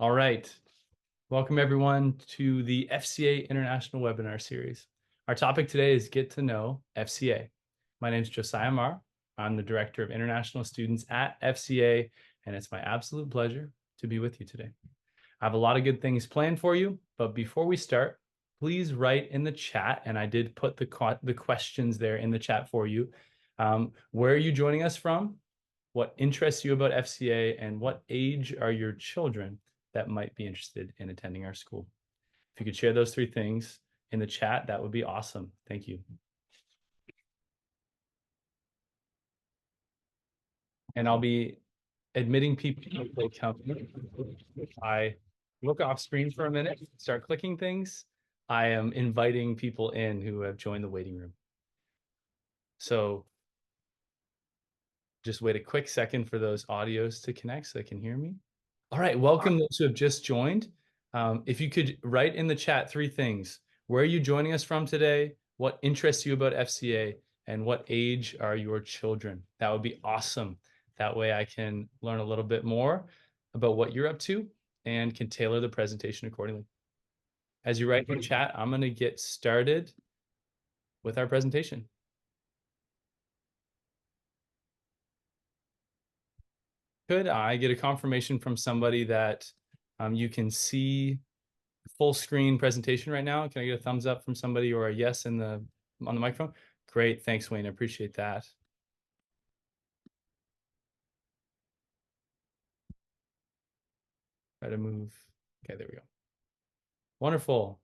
All right. Welcome everyone to the FCA International Webinar Series. Our topic today is Get to Know FCA. My name is Josiah Marr. I'm the Director of International Students at FCA, and it's my absolute pleasure to be with you today. I have a lot of good things planned for you, but before we start, please write in the chat, and I did put the questions there in the chat for you. Where are you joining us from? What interests you about FCA, and what age are your children that might be interested in attending our school? If you could share those three things in the chat, that would be awesome. Thank you. And I'll be admitting people as they come. I look off screen for a minute, start clicking things. I am inviting people in who have joined the waiting room. So just wait a quick second for those audios to connect so they can hear me. All right, welcome those who have just joined. If you could write in the chat three things. Where are you joining us from today? What interests you about FCA? And what age are your children? That would be awesome. That way I can learn a little bit more about what you're up to and can tailor the presentation accordingly. As you write in the chat, I'm going to get started with our presentation. Could I get a confirmation from somebody that you can see full screen presentation right now? Can I get a thumbs up from somebody or a yes on the microphone? Great, thanks, Wayne. I appreciate that. Try to move. Okay, there we go. Wonderful.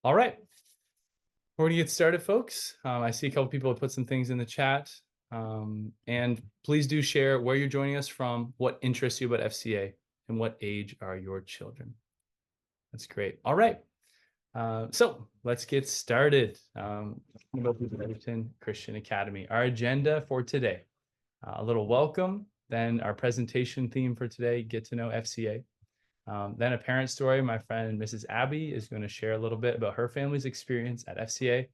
All right. We're going to get started, folks. I see a couple people have put some things in the chat. And please do share where you're joining us from, what interests you about FCA, and what age are your children. That's great. All right. So let's get started. About the Fredericton Christian Academy. Our agenda for today, a little welcome, then our presentation theme for today, Get to Know FCA. Then a parent story. My friend Mrs. Abby is going to share a little bit about her family's experience at FCA.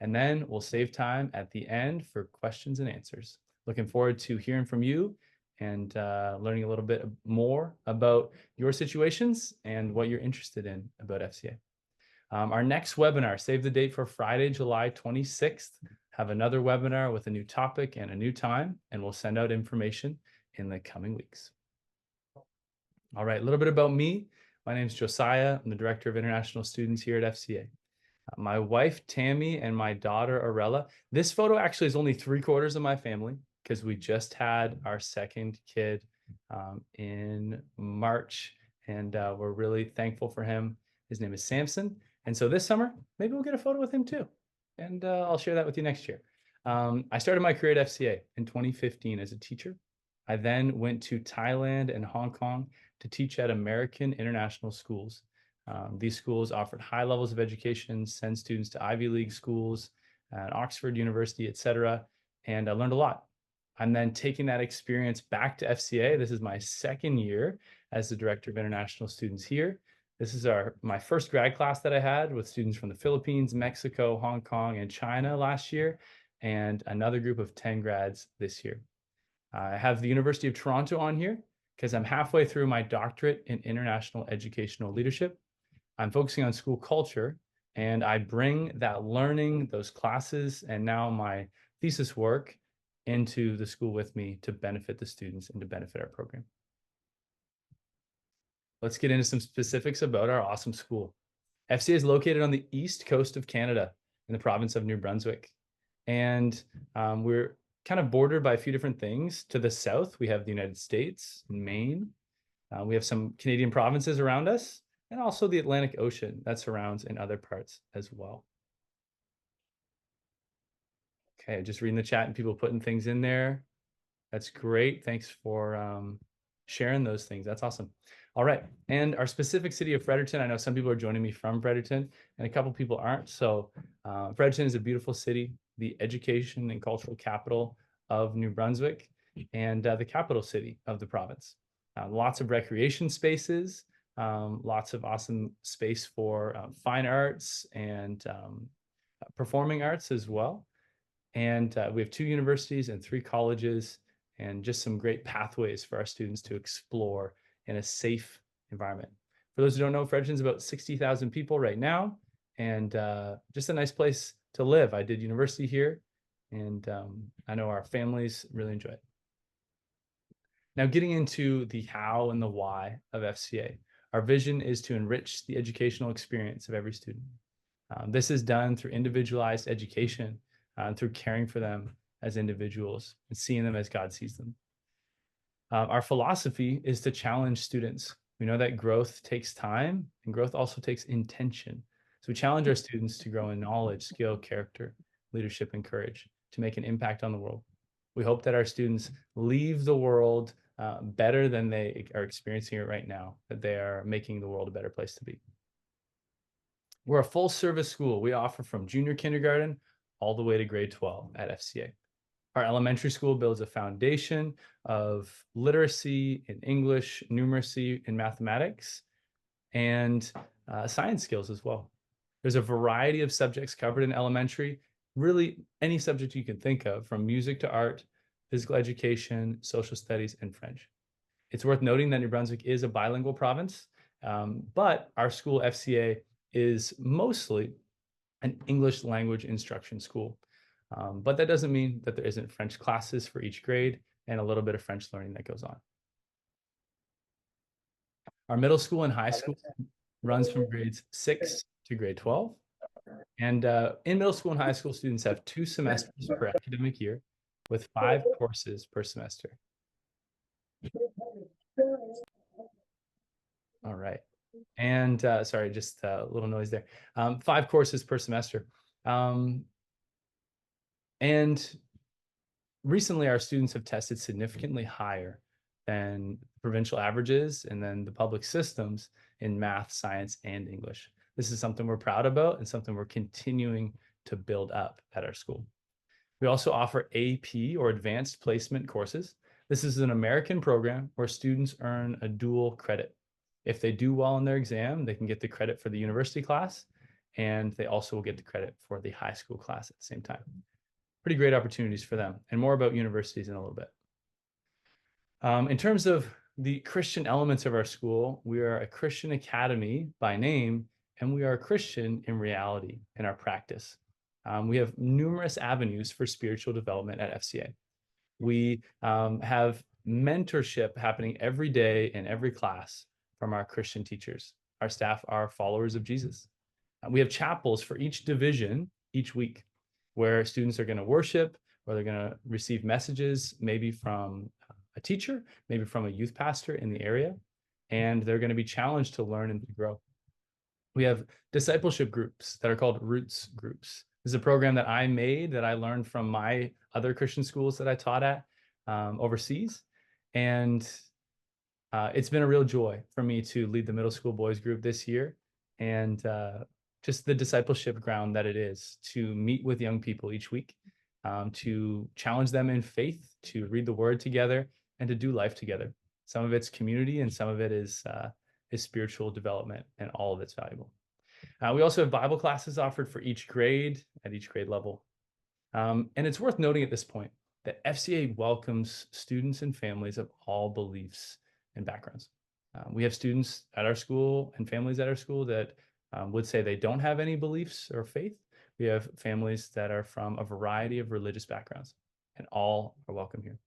And then we'll save time at the end for questions and answers. Looking forward to hearing from you and learning a little bit more about your situations and what you're interested in about FCA. Our next webinar, save the date for Friday, July 26th. Have another webinar with a new topic and a new time, and we'll send out information in the coming weeks. All right, a little bit about me. My name is Josiah. I'm the Director of International Students here at FCA. My wife, Tammy, and my daughter, Arella. This photo actually is only 3/4 of my family because we just had our second kid in March, and we're really thankful for him. His name is Samson. And so this summer, maybe we'll get a photo with him too. And I'll share that with you next year. I started my career at FCA in 2015 as a teacher. I then went to Thailand and Hong Kong to teach at American international schools. These schools offered high levels of education, send students to Ivy League schools, at Oxford University, etc. And I learned a lot. I'm then taking that experience back to FCA. This is my second year as the Director of International Students here. This is my first grad class that I had with students from the Philippines, Mexico, Hong Kong, and China last year, and another group of 10 grads this year. I have the University of Toronto on here because I'm halfway through my doctorate in international educational leadership. I'm focusing on school culture, and I bring that learning, those classes, and now my thesis work into the school with me to benefit the students and to benefit our program. Let's get into some specifics about our awesome school. FCA is located on the east coast of Canada in the province of New Brunswick. And we're kind of bordered by a few different things. To the south, we have the United States, Maine. We have some Canadian provinces around us, and also the Atlantic Ocean that surrounds in other parts as well. Okay, just reading the chat and people putting things in there. That's great. Thanks for sharing those things. That's awesome. All right, and our specific city of Fredericton, I know some people are joining me from Fredericton and a couple people aren't. So Fredericton is a beautiful city, the education and cultural capital of New Brunswick, and the capital city of the province. Lots of recreation spaces, lots of awesome space for fine arts and performing arts as well. And we have 2 universities and 3 colleges, and just some great pathways for our students to explore in a safe environment. For those who don't know, Fredericton's about 60,000 people right now, and just a nice place to live. I did university here, and I know our families really enjoy it. Now, getting into the how and the why of FCA, our vision is to enrich the educational experience of every student. This is done through individualized education, through caring for them as individuals and seeing them as God sees them. Our philosophy is to challenge students. We know that growth takes time, and growth also takes intention. So we challenge our students to grow in knowledge, skill, character, leadership, and courage to make an impact on the world. We hope that our students leave the world better than they are experiencing it right now, that they are making the world a better place to be. We're a full service school. We offer from junior kindergarten all the way to grade 12 at FCA. Our elementary school builds a foundation of literacy in English, numeracy, and mathematics, and science skills as well. There's a variety of subjects covered in elementary, really any subject you can think of, from music to art, physical education, social studies, and French. It's worth noting that New Brunswick is a bilingual province, but our school, FCA, is mostly an English language instruction school. But that doesn't mean that there isn't French classes for each grade and a little bit of French learning that goes on. Our middle school and high school runs from grades 6 to grade 12. And in middle school and high school, students have 2 semesters per academic year with 5 courses per semester. All right. And sorry, just a little noise there. 5 courses per semester. And recently, our students have tested significantly higher than provincial averages and then the public systems in math, science, and English. This is something we're proud about and something we're continuing to build up at our school. We also offer AP, or Advanced Placement courses. This is an American program where students earn a dual credit. If they do well in their exam, they can get the credit for the university class, and they also will get the credit for the high school class at the same time. Pretty great opportunities for them, and more about universities in a little bit. In terms of the Christian elements of our school, we are a Christian academy by name, and we are a Christian in reality in our practice. We have numerous avenues for spiritual development at FCA. We have mentorship happening every day in every class from our Christian teachers. Our staff are followers of Jesus. We have chapels for each division each week, where students are going to worship, or they're going to receive messages, maybe from a teacher, maybe from a youth pastor in the area, and they're going to be challenged to learn and to grow. We have discipleship groups that are called Roots groups. This is a program that I made, that I learned from my other Christian schools that I taught at overseas. And it's been a real joy for me to lead the middle school boys group this year, and just the discipleship ground that it is to meet with young people each week, to challenge them in faith, to read the word together, and to do life together. Some of it's community, and some of it is spiritual development, and all of it's valuable. We also have Bible classes offered for each grade at each grade level. And it's worth noting at this point that FCA welcomes students and families of all beliefs and backgrounds. We have students at our school and families at our school that would say they don't have any beliefs or faith. We have families that are from a variety of religious backgrounds, and all are welcome here.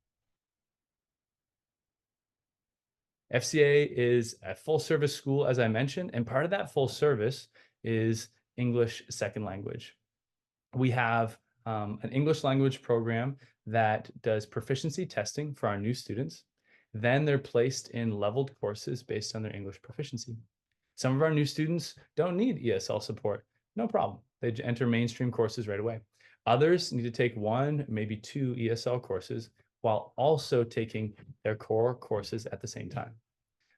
FCA is a full service school, as I mentioned, and part of that full service is English second language. We have an English language program that does proficiency testing for our new students. Then they're placed in leveled courses based on their English proficiency. Some of our new students don't need ESL support. No problem. They enter mainstream courses right away. Others need to take 1, maybe 2 ESL courses while also taking their core courses at the same time.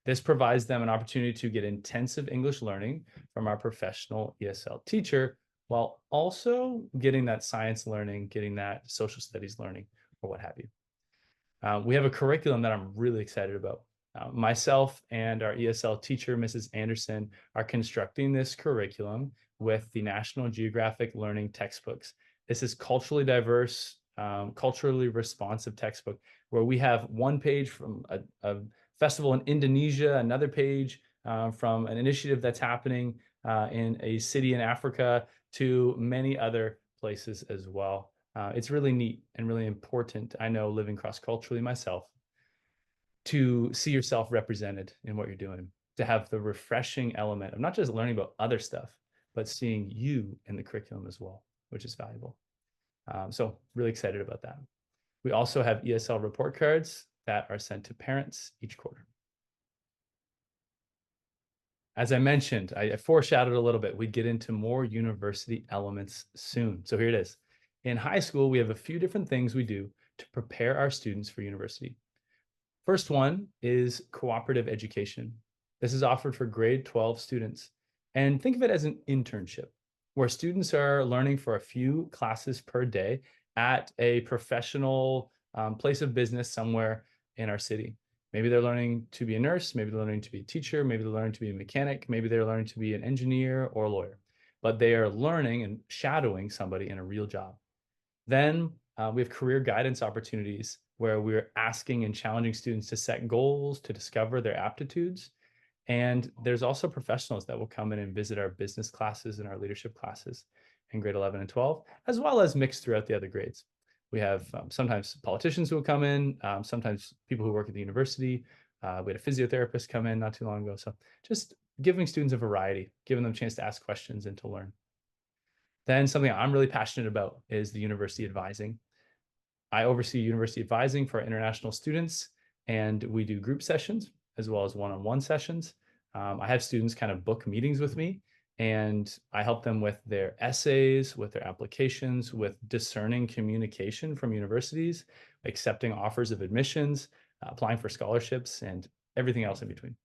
This provides them an opportunity to get intensive English learning from our professional ESL teacher, while also getting that science learning, getting that social studies learning, or what have you. We have a curriculum that I'm really excited about. Myself and our ESL teacher, Mrs. Anderson, are constructing this curriculum with the National Geographic Learning textbooks. This is culturally diverse, culturally responsive textbook, where we have one page from a festival in Indonesia, another page from an initiative that's happening in a city in Africa to many other places as well. It's really neat and really important, I know, living cross-culturally myself, to see yourself represented in what you're doing, to have the refreshing element of not just learning about other stuff, but seeing you in the curriculum as well, which is valuable. So really excited about that. We also have ESL report cards that are sent to parents each quarter. As I mentioned, I foreshadowed a little bit, we'd get into more university elements soon. So here it is. In high school, we have a few different things we do to prepare our students for university. First one is cooperative education. This is offered for grade 12 students. And think of it as an internship where students are learning for a few classes per day at a professional place of business somewhere in our city. Maybe they're learning to be a nurse, maybe they're learning to be a teacher, maybe they're learning to be a mechanic, maybe they're learning to be an engineer or a lawyer, but they are learning and shadowing somebody in a real job. Then we have career guidance opportunities where we're asking and challenging students to set goals, to discover their aptitudes. And there's also professionals that will come in and visit our business classes and our leadership classes in grade 11 and 12, as well as mixed throughout the other grades. We have sometimes politicians who will come in, sometimes people who work at the university. We had a physiotherapist come in not too long ago. So just giving students a variety, giving them a chance to ask questions and to learn. Then something I'm really passionate about is the university advising. I oversee university advising for international students, and we do group sessions as well as one-on-one sessions. I have students kind of book meetings with me, and I help them with their essays, with their applications, with discerning communication from universities, accepting offers of admissions, applying for scholarships, and everything else in between.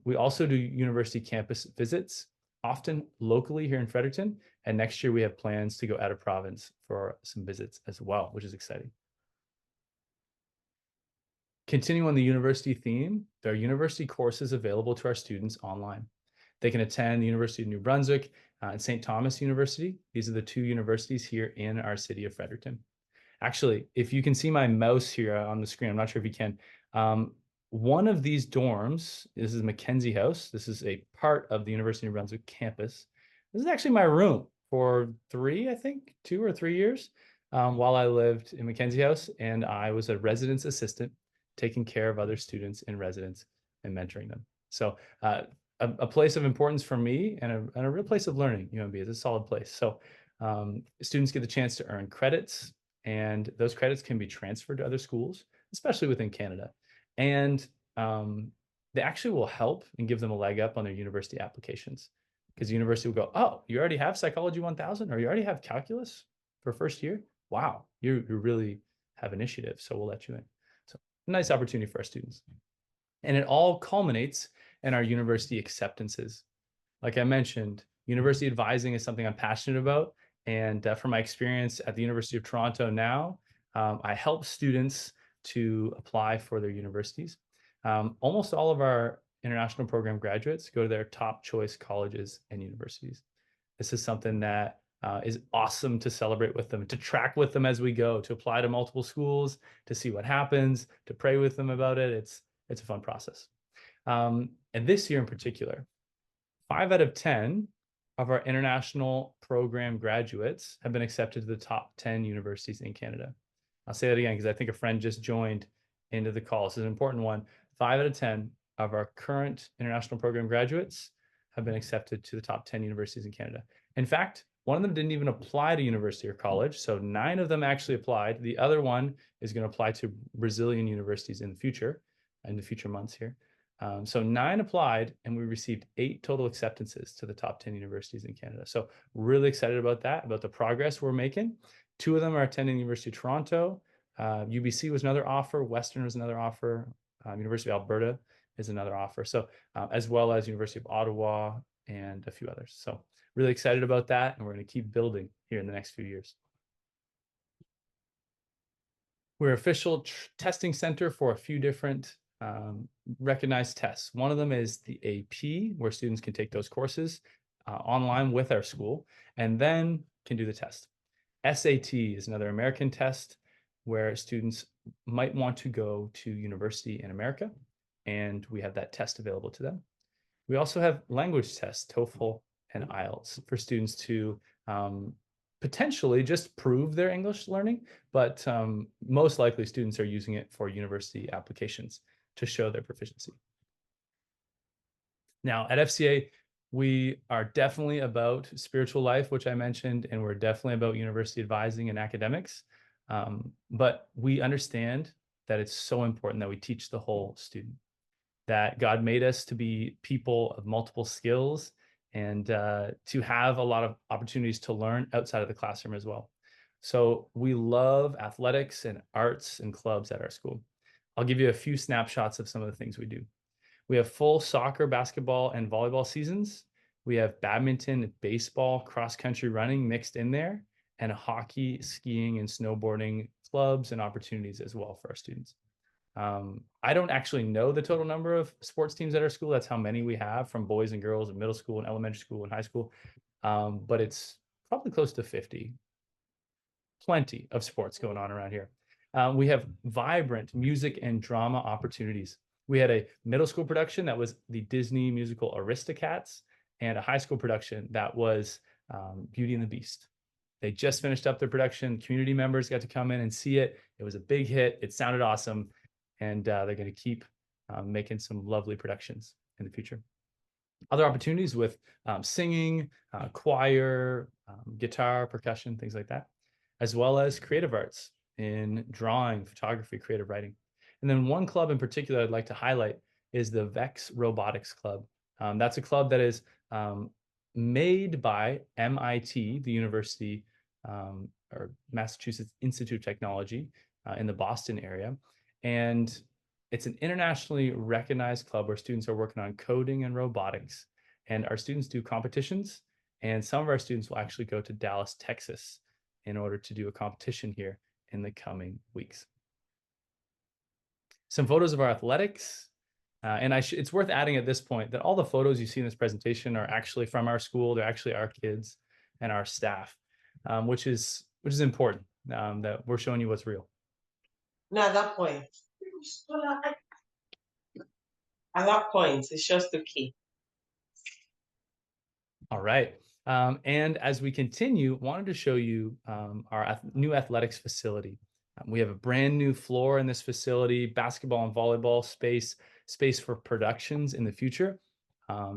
We also do university campus visits, often locally here in Fredericton. And next year we have plans to go out of province for some visits as well, which is exciting. Continuing on the university theme, there are university courses available to our students online. They can attend the University of New Brunswick and St. Thomas University. These are the two universities here in our city of Fredericton. Actually, if you can see my mouse here on the screen, I'm not sure if you can. One of these dorms, this is Mackenzie House. This is a part of the University of New Brunswick campus. This is actually my room for 2 or 3 years while I lived in Mackenzie House, and I was a residence assistant taking care of other students in residence and mentoring them. So a place of importance for me and a real place of learning. UNB is a solid place. So students get the chance to earn credits, and those credits can be transferred to other schools, especially within Canada. And they actually will help and give them a leg up on their university applications, because the university will go, oh, you already have Psychology 1000, or you already have calculus for first year? Wow, you really have initiative, so we'll let you in. So nice opportunity for our students. And it all culminates in our university acceptances. Like I mentioned, university advising is something I'm passionate about. And from my experience at the University of Toronto now, I help students to apply for their universities. Almost all of our international program graduates go to their top choice colleges and universities. This is something that is awesome to celebrate with them, to track with them as we go, to apply to multiple schools, to see what happens, to pray with them about it. It's a fun process. And this year in particular, 5 out of 10 of our international program graduates have been accepted to the top 10 universities in Canada. I'll say that again because I think a friend just joined into the call. This is an important one. 5 out of 10 of our current international program graduates have been accepted to the top 10 universities in Canada. In fact, one of them didn't even apply to university or college, so 9 of them actually applied. The other one is going to apply to Brazilian universities in the future months here. So 9 applied, and we received 8 total acceptances to the top 10 universities in Canada. So really excited about that, about the progress we're making. 2 of them are attending the University of Toronto. UBC was another offer. Western was another offer. University of Alberta is another offer. So as well as University of Ottawa and a few others. So really excited about that, and we're going to keep building here in the next few years. We're an official testing center for a few different recognized tests. One of them is the AP, where students can take those courses online with our school and then can do the test. SAT is another American test where students might want to go to university in America, and we have that test available to them. We also have language tests, TOEFL and IELTS, for students to potentially just prove their English learning, but most likely students are using it for university applications to show their proficiency. Now at FCA, we are definitely about spiritual life, which I mentioned, and we're definitely about university advising and academics. But we understand that it's so important that we teach the whole student, that God made us to be people of multiple skills and to have a lot of opportunities to learn outside of the classroom as well. So we love athletics and arts and clubs at our school. I'll give you a few snapshots of some of the things we do. We have full soccer, basketball, and volleyball seasons. We have badminton, baseball, cross-country running mixed in there, and hockey, skiing, and snowboarding clubs and opportunities as well for our students. I don't actually know the total number of sports teams at our school. That's how many we have, from boys and girls in middle school and elementary school and high school. But it's probably close to 50. Plenty of sports going on around here. We have vibrant music and drama opportunities. We had a middle school production that was the Disney musical Aristocats, and a high school production that was Beauty and the Beast. They just finished up their production. Community members got to come in and see it. It was a big hit. It sounded awesome. And they're going to keep making some lovely productions in the future. Other opportunities with singing, choir, guitar, percussion, things like that, as well as creative arts in drawing, photography, creative writing. And then one club in particular I'd like to highlight is the VEX Robotics Club. That's a club that is made by MIT, the university, or Massachusetts Institute of Technology in the Boston area. And it's an internationally recognized club where students are working on coding and robotics. And our students do competitions, and some of our students will actually go to Dallas, Texas, in order to do a competition here in the coming weeks. Some photos of our athletics. And it's worth adding at this point that all the photos you see in this presentation are actually from our school. They're actually our kids and our staff, which is important, that we're showing you what's real. No, at that point, it's just the key. All right. And as we continue, wanted to show you our new athletics facility. We have a brand new floor in this facility, basketball and volleyball space for productions in the future.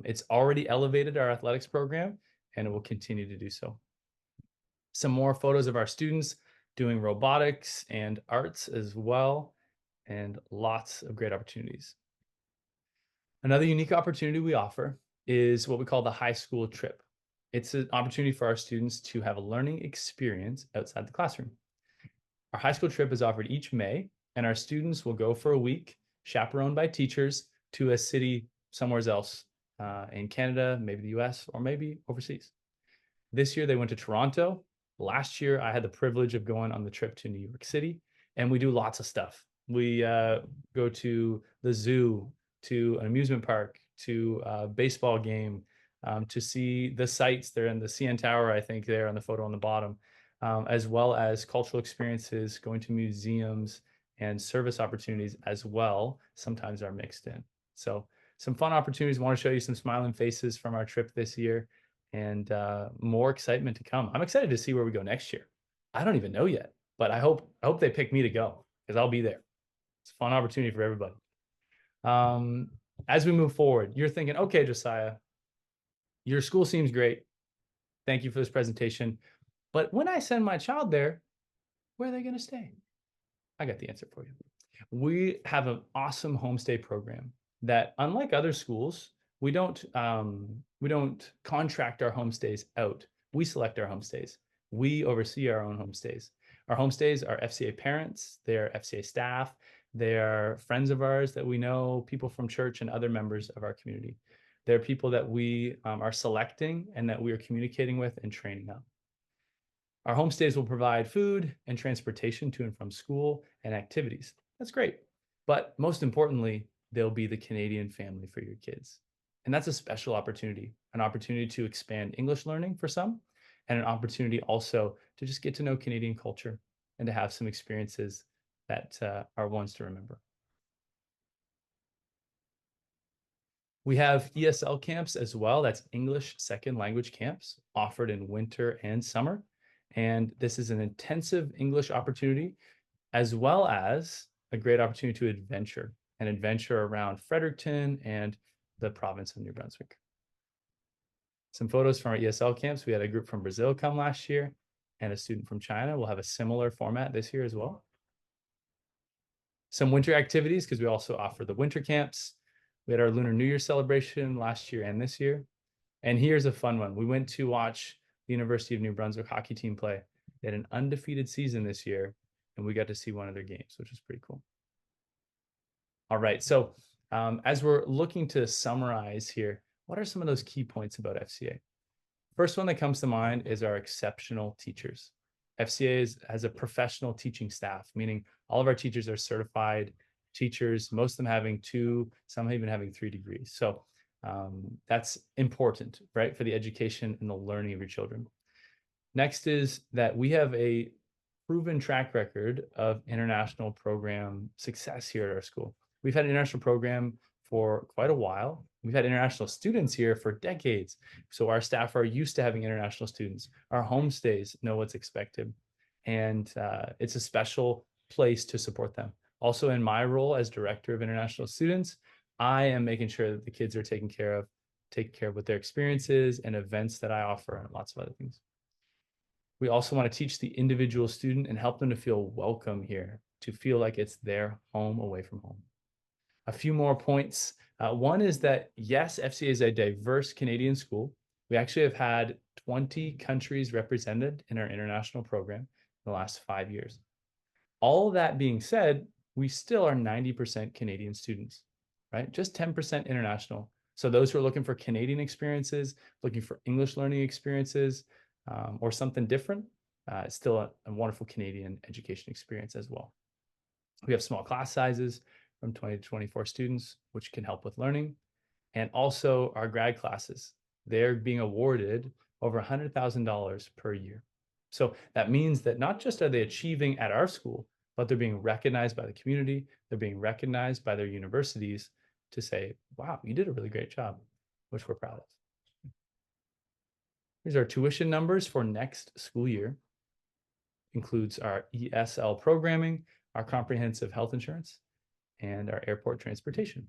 It's already elevated our athletics program, and it will continue to do so. Some more photos of our students doing robotics and arts as well, and lots of great opportunities. Another unique opportunity we offer is what we call the high school trip. It's an opportunity for our students to have a learning experience outside the classroom. Our high school trip is offered each May, and our students will go for a week, chaperoned by teachers, to a city somewhere else in Canada, maybe the US, or maybe overseas. This year they went to Toronto. Last year I had the privilege of going on the trip to New York City, and we do lots of stuff. We go to the zoo, to an amusement park, to a baseball game, to see the sights. They're in the CN Tower, I think, there on the photo on the bottom, as well as cultural experiences, going to museums, and service opportunities as well sometimes are mixed in. So some fun opportunities. I want to show you some smiling faces from our trip this year, and more excitement to come. I'm excited to see where we go next year. I don't even know yet, but I hope they pick me to go, because I'll be there. It's a fun opportunity for everybody. As we move forward, you're thinking, okay, Josiah, your school seems great. Thank you for this presentation. But when I send my child there, where are they going to stay? I got the answer for you. We have an awesome homestay program that, unlike other schools, we don't contract our homestays out. We select our homestays. We oversee our own homestays. Our homestays are FCA parents, they're FCA staff, they're friends of ours that we know, people from church and other members of our community. They're people that we are selecting and that we are communicating with and training up. Our homestays will provide food and transportation to and from school and activities. That's great. But most importantly, they'll be the Canadian family for your kids. And that's a special opportunity, an opportunity to expand English learning for some, and an opportunity also to just get to know Canadian culture and to have some experiences that are ones to remember. We have ESL camps as well. That's English Second Language camps offered in winter and summer. And this is an intensive English opportunity, as well as a great opportunity to adventure around Fredericton and the province of New Brunswick. Some photos from our ESL camps. We had a group from Brazil come last year and a student from China. We'll have a similar format this year as well. Some winter activities, because we also offer the winter camps. We had our Lunar New Year celebration last year and this year. And here's a fun one. We went to watch the University of New Brunswick hockey team play. They had an undefeated season this year, and we got to see one of their games, which was pretty cool. All right, so as we're looking to summarize here, what are some of those key points about FCA? First one that comes to mind is our exceptional teachers. FCA has a professional teaching staff, meaning all of our teachers are certified teachers, most of them having 2, some even having 3 degrees. So that's important, right, for the education and the learning of your children. Next is that we have a proven track record of international program success here at our school. We've had an international program for quite a while. We've had international students here for decades. So our staff are used to having international students. Our homestays know what's expected. And it's a special place to support them. Also, in my role as director of international students, I am making sure that the kids are taken care of with their experiences and events that I offer and lots of other things. We also want to teach the individual student and help them to feel welcome here, to feel like it's their home away from home. A few more points. One is that, yes, FCA is a diverse Canadian school. We actually have had 20 countries represented in our international program in the last 5 years. All that being said, we still are 90% Canadian students, right? Just 10% international. So those who are looking for Canadian experiences, looking for English learning experiences, or something different, it's still a wonderful Canadian education experience as well. We have small class sizes from 20 to 24 students, which can help with learning. And also our grad classes, they're being awarded over $100,000 per year. So that means that not just are they achieving at our school, but they're being recognized by the community, they're being recognized by their universities to say, wow, you did a really great job, which we're proud of. Here's our tuition numbers for next school year. Includes our ESL programming, our comprehensive health insurance, and our airport transportation.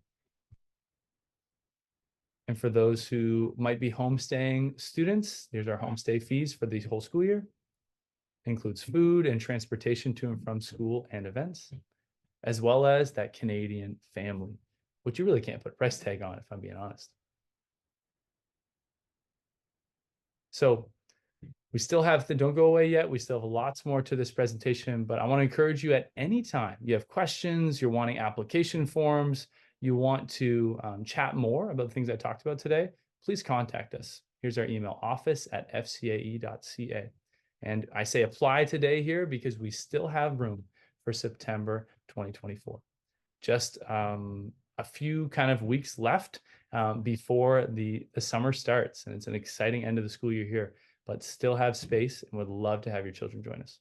And for those who might be homestaying students, there's our homestay fees for the whole school year. Includes food and transportation to and from school and events, as well as that Canadian family, which you really can't put a price tag on, if I'm being honest. So we still have don't go away yet. We still have lots more to this presentation, but I want to encourage you at any time you have questions, you're wanting application forms, you want to chat more about the things I talked about today, please contact us. Here's our email, office@fcae.ca. And I say apply today here because we still have room for September 2024. Just a few kind of weeks left before the summer starts. And it's an exciting end of the school year here, but still have space and would love to have your children join us.